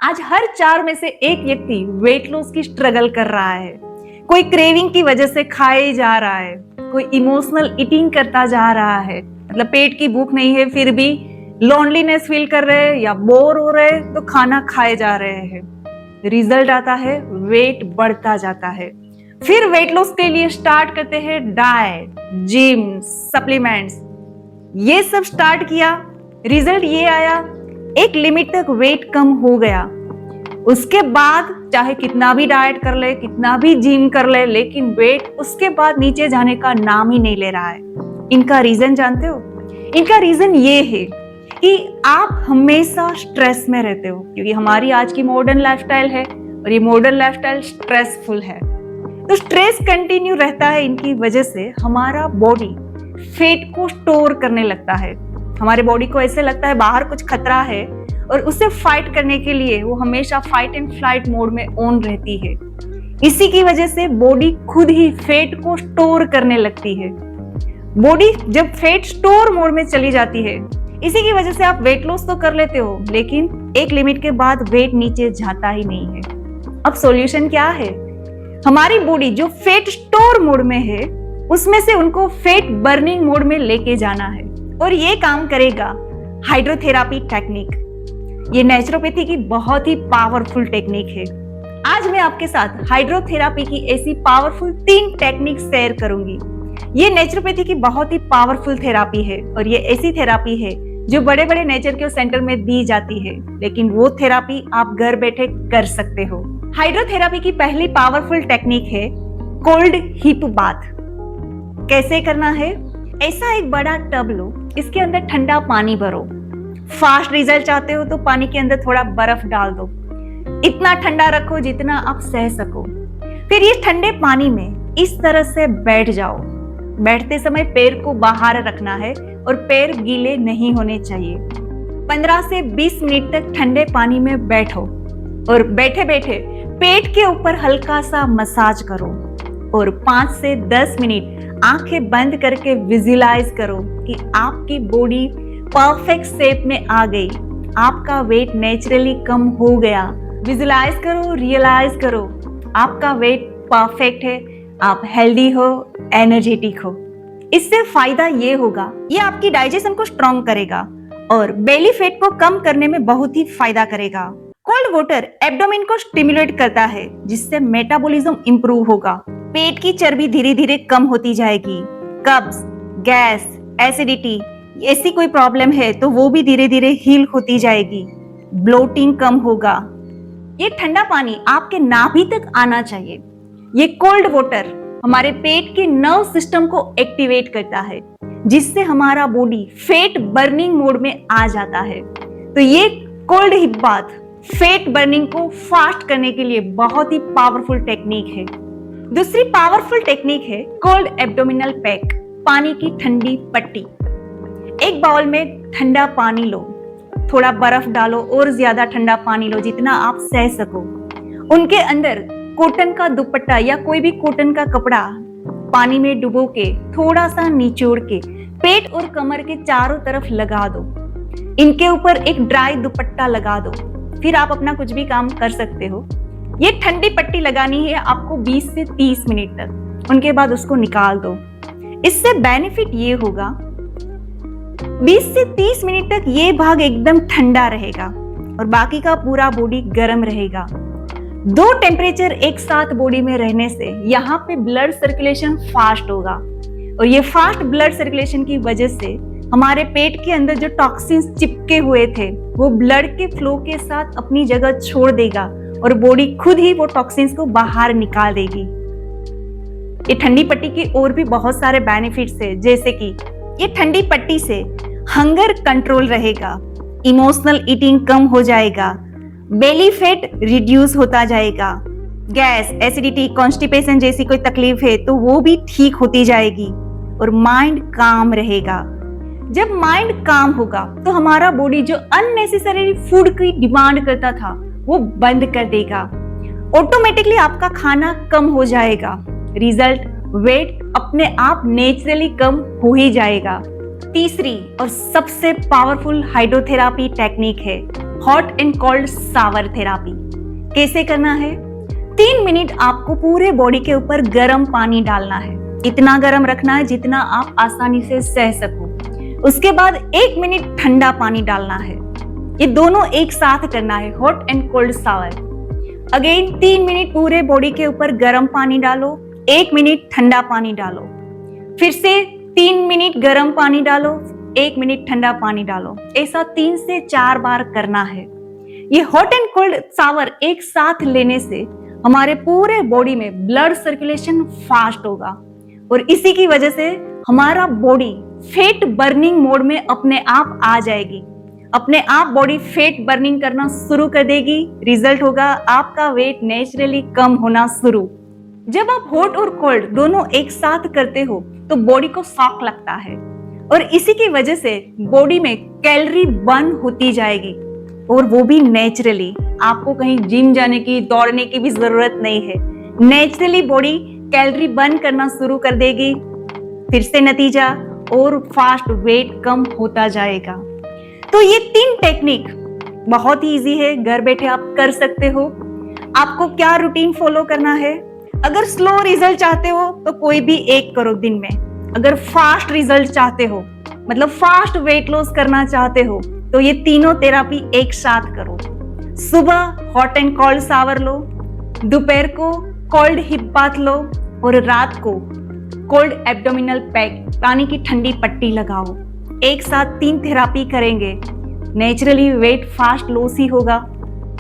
आज हर 4 में से एक व्यक्ति वेट लॉस की स्ट्रगल कर रहा है। कोई क्रेविंग की वजह से खाए जा रहा है, कोई इमोशनल ईटिंग करता जा रहा है, मतलब पेट की भूख नहीं है फिर भी लोनलीनेस फील कर रहे हैं या बोर हो रहे हैं तो खाना खाए जा रहे हैं। रिजल्ट आता है, वेट बढ़ता जाता है। फिर वेट लॉस के लिए स्टार्ट करते हैं डाइट, जिम, सप्लीमेंट्स, ये सब स्टार्ट किया। रिजल्ट ये आया, एक लिमिट तक वेट कम हो गया। उसके बाद चाहे कितना भी डाइट कर ले, कितना भी जिम कर ले, लेकिन वेट उसके बाद नीचे जाने का नाम ही नहीं ले रहा है। इनका रीजन जानते हो? इनका रीजन ये है कि आप हमेशा स्ट्रेस में रहते हो, क्योंकि हमारी आज की मॉडर्न लाइफस्टाइल है और ये मॉडर्न लाइफस्टाइल स्ट्रेसफुल है। तो स्ट्रेस कंटिन्यू रहता है, इनकी वजह से हमारा बॉडी फैट को स्टोर करने लगता है। हमारे बॉडी को ऐसे लगता है बाहर कुछ खतरा है और उससे फाइट करने के लिए वो हमेशा फाइट एंड फ्लाइट मोड में ऑन रहती है। इसी की वजह से बॉडी खुद ही फैट को स्टोर करने लगती है। बॉडी जब फैट स्टोर मोड में चली जाती है, इसी की वजह से आप वेट लॉस तो कर लेते हो, लेकिन एक लिमिट के बाद वेट नीचे जाता ही नहीं है। अब सॉल्यूशन क्या है? हमारी बॉडी जो फैट स्टोर मोड में है, उसमें से उनको फैट बर्निंग मोड में लेके जाना है और ये काम करेगा हाइड्रोथेरापी टेक्निक। ये नेचुरोपैथी की बहुत ही पावरफुल टेक्निक है। आज मैं आपके साथ हाइड्रोथेरापी की ऐसी पावरफुल 3 टेक्निक शेयर करूंगी। ये नेचुरोपैथी की बहुत ही पावरफुल थेरापी है और ये ऐसी थेरापी है जो बड़े बड़े नेचर के सेंटर में दी जाती है, लेकिन वो थेरापी आप घर बैठे कर सकते हो। हाइड्रोथेरापी की पहली पावरफुल टेक्निक है कोल्ड हिप बाथ। कैसे करना है? ऐसा एक बड़ा टब लो, इसके अंदर ठंडा पानी भरो। फास्ट रिजल्ट चाहते हो तो पानी के अंदर थोड़ा बर्फ डाल दो। इतना ठंडा रखो जितना आप सह सको। फिर इस ठंडे पानी में इस तरह से बैठ जाओ। बैठते समय पैर को बाहर रखना है और पैर गीले नहीं होने चाहिए। 15 से 20 मिनट तक ठंडे पानी में बैठो और बैठे बैठे पेट के ऊपर हल्का सा मसाज करो और 5 से 10 मिनट आंखें बंद करके विजुअलाइज करो कि आपकी बॉडी परफेक्ट शेप में आ गई, आपका वेट नेचुरली कम हो गया। विजुअलाइज करो, रियलाइज करो, आपका वेट परफेक्ट है, आप हेल्दी हो, एनर्जेटिक हो। इससे फायदा ये होगा, ये आपकी डाइजेशन को स्ट्रॉन्ग करेगा और बेली फैट को कम करने में बहुत ही फायदा करेगा। कोल्ड वाटर एब्डोमेन को स्टिमुलेट करता है, जिससे मेटाबॉलिज्म इंप्रूव होगा। पेट की चर्बी धीरे धीरे कम होती जाएगी। कब्ज, गैस, एसिडिटी, ऐसी कोई प्रॉब्लम है तो वो भी धीरे धीरे हील होती जाएगी। ब्लोटिंग कम होगा। ये ठंडा पानी आपके नाभि तक आना चाहिए। ये कोल्ड वाटर हमारे पेट के नर्व सिस्टम को एक्टिवेट करता है, जिससे हमारा बॉडी फैट बर्निंग मोड में आ जाता है। तो ये cold hip bath fat burning को फास्ट करने के लिए बहुत ही पावरफुल टेक्निक है। दूसरी पावरफुल टेक्निक है कोल्ड एब्डोमिनल पैक, पानी की ठंडी पट्टी। एक बाउल में ठंडा पानी लो, थोड़ा बर्फ डालो और ज्यादा ठंडा पानी लो जितना आप सह सको। उनके अंदर कॉटन का दुपट्टा या कोई भी कॉटन का कपड़ा पानी में डुबो के थोड़ा सा निचोड़ के पेट और कमर के चारों तरफ लगा दो। इनके ऊपर एक ड्राई दुपट्टा लगा दो। फिर आप अपना कुछ भी काम कर सकते हो। ये ठंडी पट्टी लगानी है आपको 20 से 30 मिनट तक। उनके बाद उसको निकाल दो। इससे बेनिफिट ये होगा, 20 से 30 मिनट तक ये भाग एकदम ठंडा रहेगा और बाकी का पूरा बॉडी गर्म रहेगा। 2 टेम्परेचर एक साथ बॉडी में रहने से यहाँ पे ब्लड सर्कुलेशन फास्ट होगा और ये फास्ट ब्लड सर्कुलेशन की वजह से हमारे पेट के अंदर जो टॉक्सिन्स चिपके हुए थे वो ब्लड के फ्लो के साथ अपनी जगह छोड़ देगा और बॉडी खुद ही वो टॉक्सिन्स को बाहर निकाल देगी। ये ठंडी पट्टी के और भी बहुत सारे बेनिफिट्स है, जैसे कि ये ठंडी पट्टी से हंगर कंट्रोल रहेगा, इमोशनल ईटिंग कम हो जाएगा, बेली फैट रिड्यूस होता जाएगा, गैस, एसिडिटी, कॉन्स्टिपेशन जैसी कोई तकलीफ है तो वो भी ठीक होती जाएगी और माइंड काम रहेगा। जब माइंड काम होगा तो हमारा बॉडी जो अननेसेसरी फूड की डिमांड करता था वो बंद कर देगा। ऑटोमेटिकली आपका खाना कम हो जाएगा। रिजल्ट, वेट अपने आप नेचुरली कम हो ही जाएगा। तीसरी और सबसे पावरफुल हाइड्रोथेरापी टेक्निक है hot and cold shower therapy. कैसे करना है? 3 मिनट आपको पूरे बॉडी के ऊपर गर्म पानी डालना है। इतना गर्म रखना है जितना आप आसानी से सह सको। उसके बाद 1 मिनट ठंडा पानी डालना है। ये दोनों एक साथ करना है, hot and cold shower. Again 3 minute पूरे बॉडी के ऊपर गर्म पानी डालो, 1 मिनट ठंडा पानी डालो, फिर से 3 मिनट गर्म पानी डालो, 1 मिनट ठंडा पानी डालो। ऐसा 3 से 4 बार करना है। ये हॉट एंड कोल्ड शावर एक साथ लेने से हमारे पूरे बॉडी में ब्लड सर्कुलेशन फास्ट होगा और इसी की वजह से हमारा बॉडी फैट बर्निंग मोड में अपने आप आ जाएगी। अपने आप बॉडी फैट बर्निंग करना शुरू कर देगी। रिजल्ट होगा आपका वेट नेचुरली कम होना शुरू। जब आप हॉट और कोल्ड दोनों एक साथ करते हो तो बॉडी को शॉक लगता है और इसी की वजह से बॉडी में कैलोरी बर्न होती जाएगी और वो भी नेचुरली। आपको कहीं जिम जाने की, दौड़ने की भी जरूरत नहीं है। नेचुरली बॉडी कैलोरी बर्न करना शुरू कर देगी। फिर से नतीजा और फास्ट वेट कम होता जाएगा। तो ये 3 टेक्निक बहुत ही इजी है, घर बैठे आप कर सकते हो। आपको क्या रूटीन फॉलो करना है? अगर स्लो रिजल्ट चाहते हो तो कोई भी एक करो दिन में। अगर फास्ट रिजल्ट चाहते हो, मतलब फास्ट वेट लॉस करना चाहते हो, तो ये तीनों थेरापी एक साथ करो। सुबह हॉट एंड कोल्ड शावर लो, दोपहर को कोल्ड हिप बाथ लो और रात को कोल्ड एब्डोमिनल पैक, पानी की ठंडी पट्टी लगाओ। एक साथ 3 थेरापी करेंगे, नेचुरली वेट फास्ट लॉस ही होगा।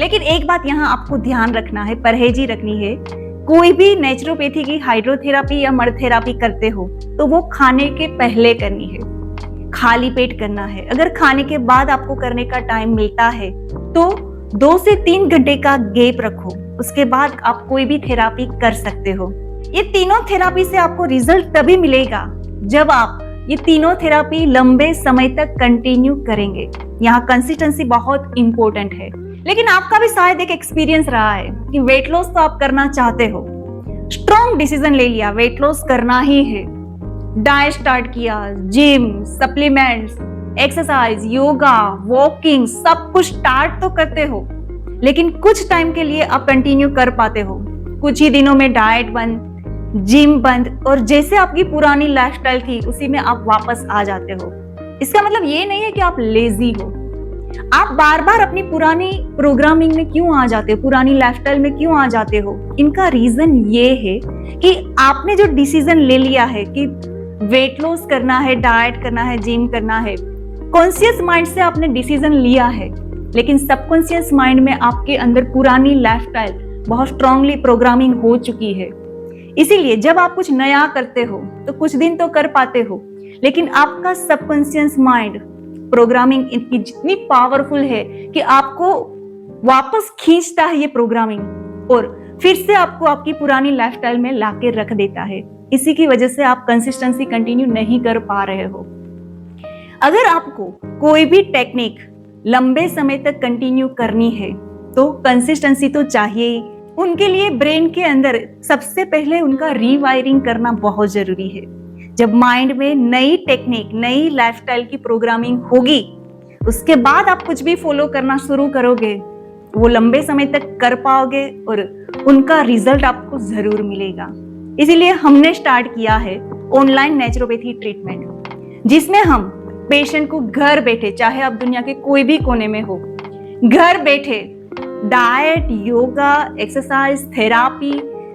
लेकिन एक बात यहाँ आपको ध्यान रखना है, परहेजी रखनी है। कोई भी नेचुरोपैथी की हाइड्रोथेरापी या मड थेरापी करते हो तो वो खाने के पहले करनी है, खाली पेट करना है। अगर खाने के बाद आपको करने का टाइम मिलता है तो 2 से 3 घंटे का गैप रखो, उसके बाद आप कोई भी थेरापी कर सकते हो। ये तीनों थेरापी से आपको रिजल्ट तभी मिलेगा जब आप ये तीनों थेरापी लंबे समय तक कंटिन्यू करेंगे। यहाँ कंसिस्टेंसी बहुत इंपॉर्टेंट है। लेकिन आपका भी शायद एक एक्सपीरियंस रहा है कि वेट लॉस तो आप करना चाहते हो, स्ट्रॉन्ग डिसीजन ले लिया, वेट लॉस करना ही है, डाइट स्टार्ट किया, gym, supplements, exercise, yoga, walking, सब कुछ स्टार्ट तो करते हो, लेकिन कुछ टाइम के लिए आप कंटिन्यू कर पाते हो। कुछ ही दिनों में डाइट बंद, जिम बंद और जैसे आपकी पुरानी लाइफस्टाइल थी उसी में आप वापस आ जाते हो। इसका मतलब ये नहीं है कि आप लेजी हो। आप बार बार अपनी पुरानी प्रोग्रामिंग में क्यों आ जाते हो, पुरानी लाइफस्टाइल में क्यों आ जाते हो? इनका रीजन ये है कि आपने जो डिसीजन ले लिया है कि वेट लॉस करना है, डाइट करना है, जिम करना है, कॉन्शियस माइंड से आपने डिसीजन लिया है, लेकिन सबकॉन्शियस माइंड में आपके अंदर पुरानी लाइफस्टाइल बहुत स्ट्रांगली प्रोग्रामिंग हो चुकी है। इसीलिए जब आप कुछ नया करते हो तो कुछ दिन तो कर पाते हो, लेकिन आपका सबकॉन्शियस माइंड प्रोग्रामिंग इतनी जितनी पावरफुल है कि आपको वापस खींचता है ये प्रोग्रामिंग और फिर से आपको आपकी पुरानी लाइफस्टाइल में लाके रख देता है। इसी की वजह से आप कंसिस्टेंसी कंटिन्यू नहीं कर पा रहे हो। अगर आपको कोई भी टेक्निक लंबे समय तक कंटिन्यू करनी है तो कंसिस्टेंसी तो चाहिए ही। उनके लिए ब्रेन के अंदर सबसे पहले उनका रीवायरिंग करना बहुत जरूरी है। जब माइंड में नई टेक्निक, नई लाइफस्टाइल की प्रोग्रामिंग होगी, उसके बाद आप कुछ भी फॉलो करना शुरू करोगे, वो लंबे समय तक कर पाओगे और उनका रिजल्ट आपको जरूर मिलेगा। इसीलिए हमने स्टार्ट किया है ऑनलाइन नेचुरोपैथी ट्रीटमेंट, जिसमें हम पेशेंट को घर बैठे, चाहे आप दुनिया के कोई भी कोने में हो, घर बैठे diet, yoga, exercise, therapy,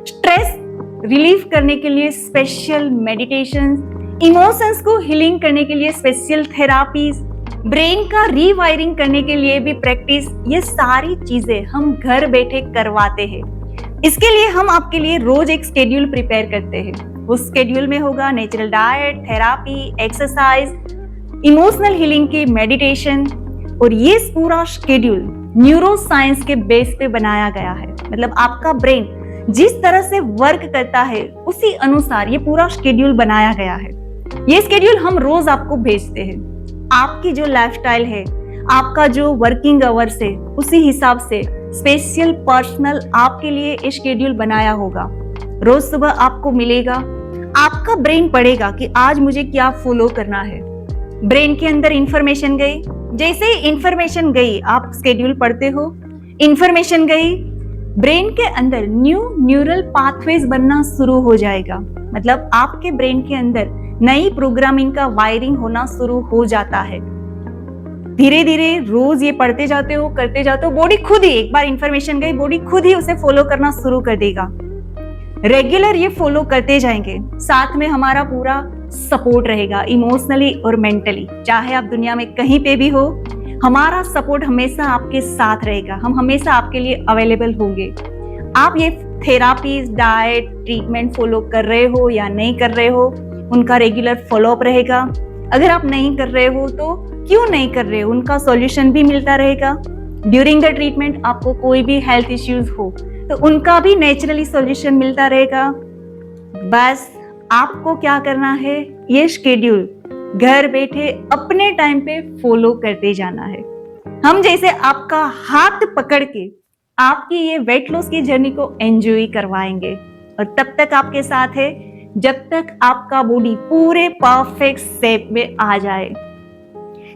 stress relief करने के लिए स्पेशल मेडिटेशन, इमोशंस को हीलिंग करने के लिए स्पेशल थेरापीज, ब्रेन का रीवायरिंग करने के लिए भी प्रैक्टिस, ये सारी चीजें हम घर बैठे करवाते हैं। इसके लिए हम आपके लिए रोज एक शेड्यूल प्रिपेयर करते हैं। उस शेड्यूल में होगा natural diet, therapy, exercise, emotional healing की मेडिटेशन, और ये पूरा शेड्यूल न्यूरो साइंस के बेस पे बनाया गया है। मतलब आपका ब्रेन जिस तरह से वर्क करता है उसी अनुसार ये पूरा शेड्यूल बनाया गया है। ये शेड्यूल हम रोज आपको भेजते हैं। आपकी जो लाइफस्टाइल है, आपका जो वर्किंग आवर्स है, उसी हिसाब से स्पेशल पर्सनल आपके लिए ये शेड्यूल बनाया होगा। रोज सुबह आपको मिलेगा, आपका ब्रेन पढ़ेगा कि आज मुझे क्या फॉलो करना है। ब्रेन के अंदर इंफॉर्मेशन गई, जैसे ही इंफॉर्मेशन गई, आप स्केड्यूल पढ़ते हो, इंफॉर्मेशन गई, ब्रेन के अंदर न्यू न्यूरल पाथवेज बनना शुरू हो जाएगा। मतलब आपके ब्रेन के अंदर नई प्रोग्रामिंग का वायरिंग होना शुरू हो जाता है। धीरे धीरे रोज ये पढ़ते जाते हो, करते जाते हो, बॉडी खुद ही, एक बार इंफॉर्मेशन गई, बॉडी खुद ही उसे फॉलो करना शुरू कर देगा। रेगुलर ये फॉलो करते जाएंगे, साथ में हमारा पूरा सपोर्ट रहेगा इमोशनली और मेंटली। चाहे आप दुनिया में कहीं पे भी हो, हमारा सपोर्ट हमेशा आपके साथ रहेगा, हम हमेशा आपके लिए अवेलेबल होंगे। आप ये थेरापीज, डाइट, ट्रीटमेंट फॉलो कर रहे हो या नहीं कर रहे हो, उनका रेगुलर फॉलोअप रहेगा। अगर आप नहीं कर रहे हो तो क्यों नहीं कर रहे हो, उनका सॉल्यूशन भी मिलता रहेगा। ड्यूरिंग द ट्रीटमेंट आपको कोई भी हेल्थ इश्यूज हो तो उनका भी नेचुरली सॉल्यूशन मिलता रहेगा। बस आपको क्या करना है, ये शेड्यूल घर बैठे अपने टाइम पे फॉलो करते जाना है। हम जैसे आपका हाथ पकड़ के आपकी ये वेट लॉस की जर्नी को एंजॉय करवाएंगे, और तब तक आपके साथ है जब तक आपका बॉडी पूरे परफेक्ट शेप में आ जाए।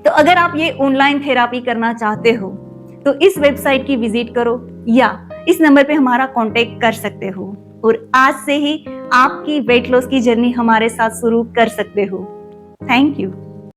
तो अगर आप ये ऑनलाइन थेरापी करना चाहते हो तो इस वेबसाइट की विजिट करो या इस नंबर पे हमारा कांटेक्ट कर सकते हो, और आज से ही आपकी वेट लॉस की जर्नी हमारे साथ शुरू कर सकते हो। Thank you.